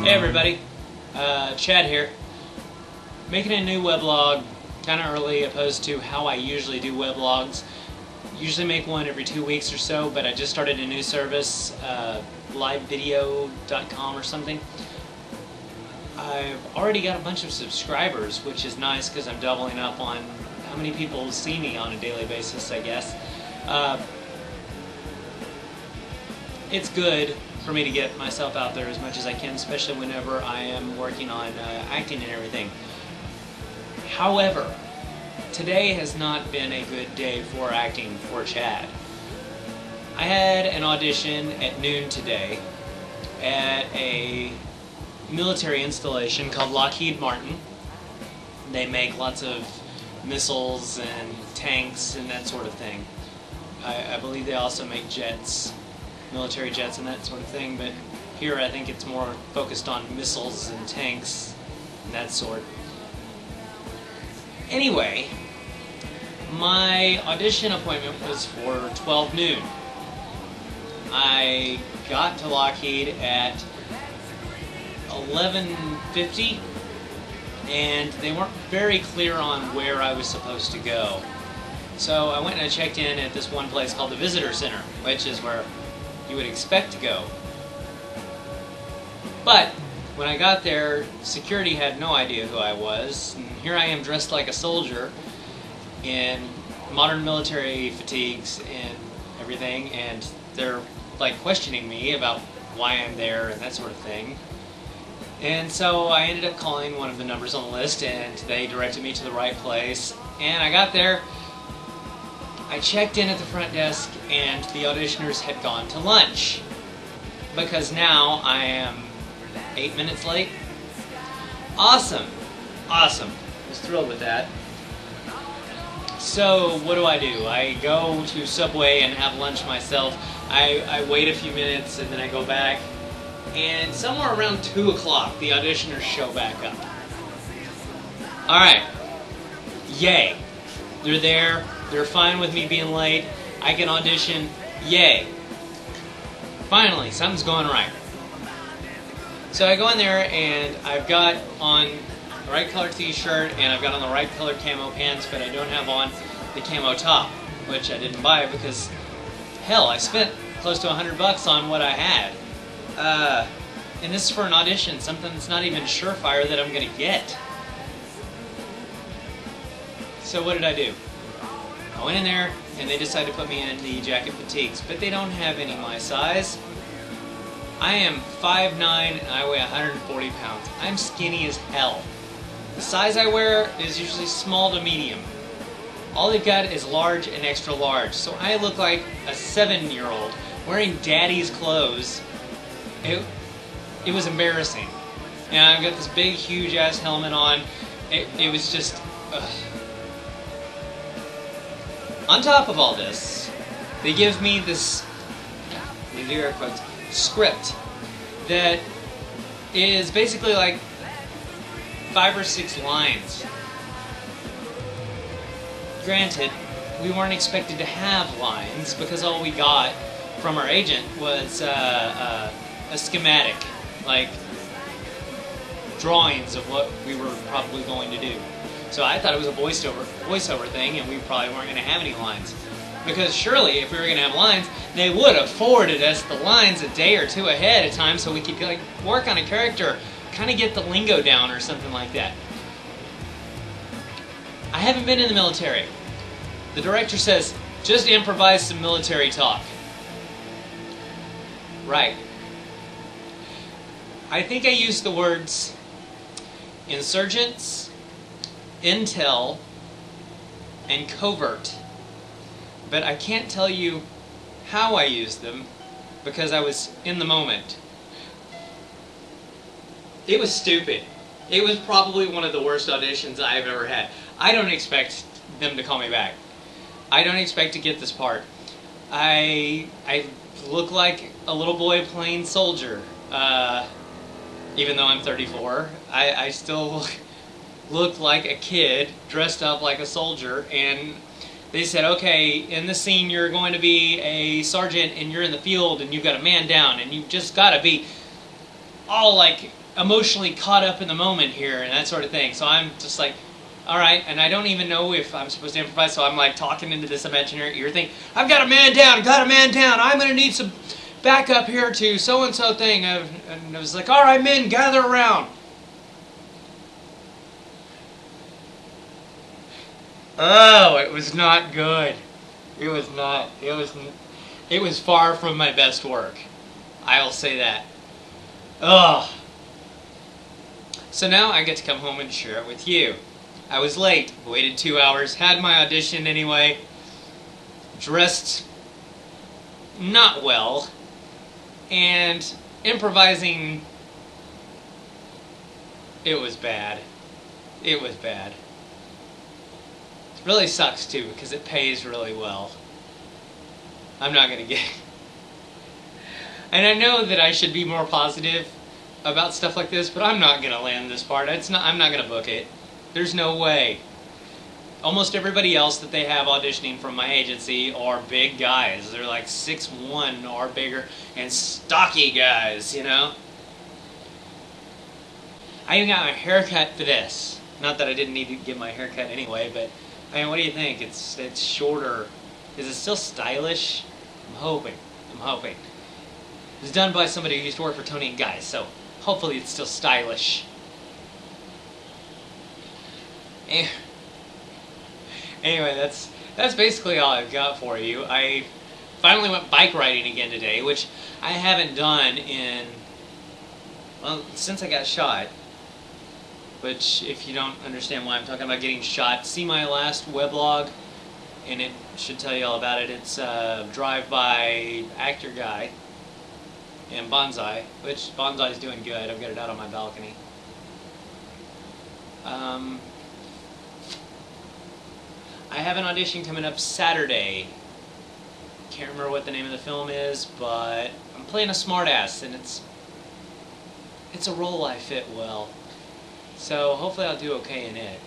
Hey everybody, Chad here. Making a new weblog kind of early opposed to how I usually do weblogs. Usually make one every 2 weeks or so, but I just started a new service, livevideo.com or something. I've already got a bunch of subscribers, which is nice because I'm doubling up on how many people see me on a daily basis, I guess. It's good for me to get myself out there as much as I can, especially whenever I am working on acting and everything. However, today has not been a good day for acting for Chad. I had an audition at noon today at a military installation called Lockheed Martin. They make lots of missiles and tanks and that sort of thing. I believe they also make jets, military jets and that sort of thing, but here I think it's more focused on missiles and tanks and that sort. Anyway, my audition appointment was for 12 noon. I got to Lockheed at 11:50 and they weren't very clear on where I was supposed to go. So I went and I checked in at this one place called the Visitor Center, which is where you would expect to go. But when I got there, security had no idea who I was, and here I am dressed like a soldier in modern military fatigues and everything, and they're like questioning me about why I'm there and that sort of thing. And so I ended up calling one of the numbers on the list, and they directed me to the right place, and I got there. I checked in at the front desk and the auditioners had gone to lunch because now I am 8 minutes late. Awesome! Awesome. I was thrilled with that. So what do? I go to Subway and have lunch myself. I wait a few minutes and then I go back, and somewhere around 2 o'clock the auditioners show back up. Alright. Yay. They're there. They're fine with me being late. I can audition. Yay. Finally, something's going right. So I go in there and I've got on the right color t-shirt and I've got on the right color camo pants, but I don't have on the camo top, which I didn't buy because, hell, I spent close to $100 on what I had. And this is for an audition, something that's not even surefire that I'm going to get. So what did I do? I went in there and they decided to put me in the jacket fatigues, but they don't have any my size. I am 5'9" and I weigh 140 pounds. I'm skinny as hell. The size I wear is usually small to medium. All they've got is large and extra large, so I look like a 7-year-old wearing daddy's clothes. It was embarrassing. And I've got this big, huge ass helmet on. It was just... On top of all this, they give me this, these air quotes, script that is basically like 5 or 6 lines. Granted, we weren't expected to have lines because all we got from our agent was a schematic, like drawings of what we were probably going to do. So I thought it was a voiceover thing, and we probably weren't going to have any lines. Because surely, if we were going to have lines, they would have forwarded us the lines a day or two ahead of time so we could like work on a character, kind of get the lingo down or something like that. I haven't been in the military. The director says, just improvise some military talk. Right. I think I used the words insurgents, intel, and covert, but I can't tell you how I used them because I was in the moment. It was stupid. It was probably one of the worst auditions I've ever had. I don't expect them to call me back. I don't expect to get this part. I look like a little boy playing soldier, even though I'm 34. I still looked like a kid dressed up like a soldier, and they said, okay, in this scene you're going to be a sergeant and you're in the field and you've got a man down and you've just got to be all like emotionally caught up in the moment here and that sort of thing. So I'm just like, all right, and I don't even know if I'm supposed to improvise, so I'm like talking into this imaginary ear thing. I've got a man down, I'm going to need some backup here to so-and-so thing. And I was like, all right, men, gather around. Oh, it was not good. It was not. It was far from my best work. I'll say that. Ugh. So now I get to come home and share it with you. I was late, waited 2 hours, had my audition anyway, dressed not well, and improvising, it was bad. It was bad. It really sucks too, because it pays really well. I'm not going to get... And I know that I should be more positive about stuff like this, but I'm not going to land this part. I'm not going to book it. There's no way. Almost everybody else that they have auditioning from my agency are big guys. They're like 6'1" or bigger, and stocky guys, you know? I even got my hair cut for this. Not that I didn't need to get my hair cut anyway, but I mean, what do you think? It's shorter. Is it still stylish? I'm hoping. It was done by somebody who used to work for Tony and Guy, so hopefully it's still stylish. Anyway, that's basically all I've got for you. I finally went bike riding again today, which I haven't done in, well, since I got shot. Which, if you don't understand why I'm talking about getting shot, see my last weblog, and it should tell you all about it. It's drive-by actor guy and bonsai, which bonsai's doing good. I've got it out on my balcony. I have an audition coming up Saturday. Can't remember what the name of the film is, but I'm playing a smartass, and it's a role I fit well. So hopefully I'll do okay in it.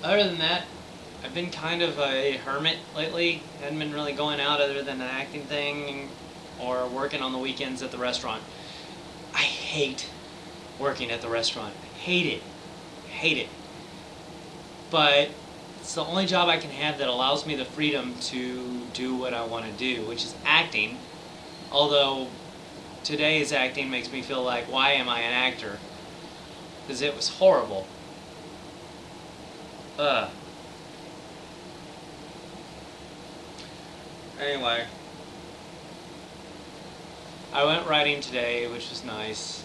Other than that, I've been kind of a hermit lately. Hadn't been really going out other than an acting thing or working on the weekends at the restaurant. I hate working at the restaurant. Hate it. Hate it. But it's the only job I can have that allows me the freedom to do what I want to do, which is acting. Although today's acting makes me feel like, why am I an actor? Because it was horrible. Anyway, I went riding today, which was nice.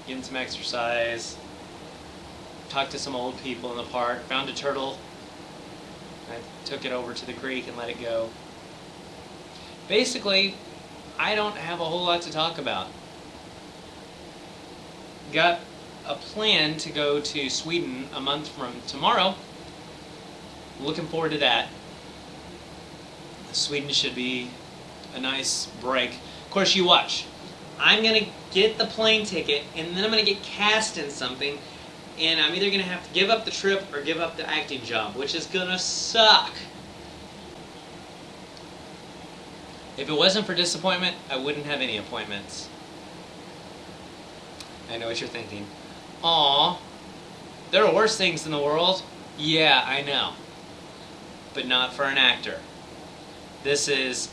Getting some exercise. Talked to some old people in the park. Found a turtle. I took it over to the creek and let it go. Basically, I don't have a whole lot to talk about. Got a plan to go to Sweden a month from tomorrow. Looking forward to that. Sweden should be a nice break. Of course, you watch. I'm going to get the plane ticket, and then I'm going to get cast in something, and I'm either going to have to give up the trip or give up the acting job, which is going to suck. If it wasn't for disappointment, I wouldn't have any appointments. I know what you're thinking. Aw, there are worse things in the world. Yeah, I know. But not for an actor. This is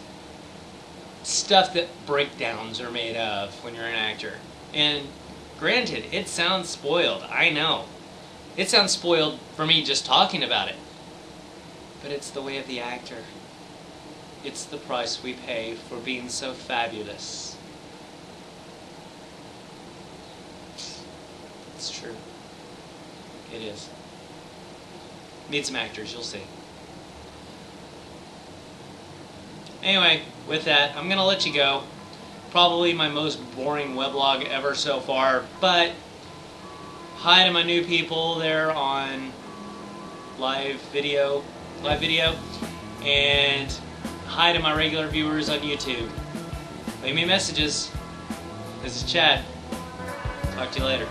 stuff that breakdowns are made of when you're an actor. And granted, it sounds spoiled. I know. It sounds spoiled for me just talking about it. But it's the way of the actor. It's the price we pay for being so fabulous. It's true. It is. Need some actors, you'll see. Anyway, with that, I'm going to let you go. Probably my most boring weblog ever so far, but hi to my new people there on live video, and hi to my regular viewers on YouTube. Leave me messages. This is Chad. Talk to you later.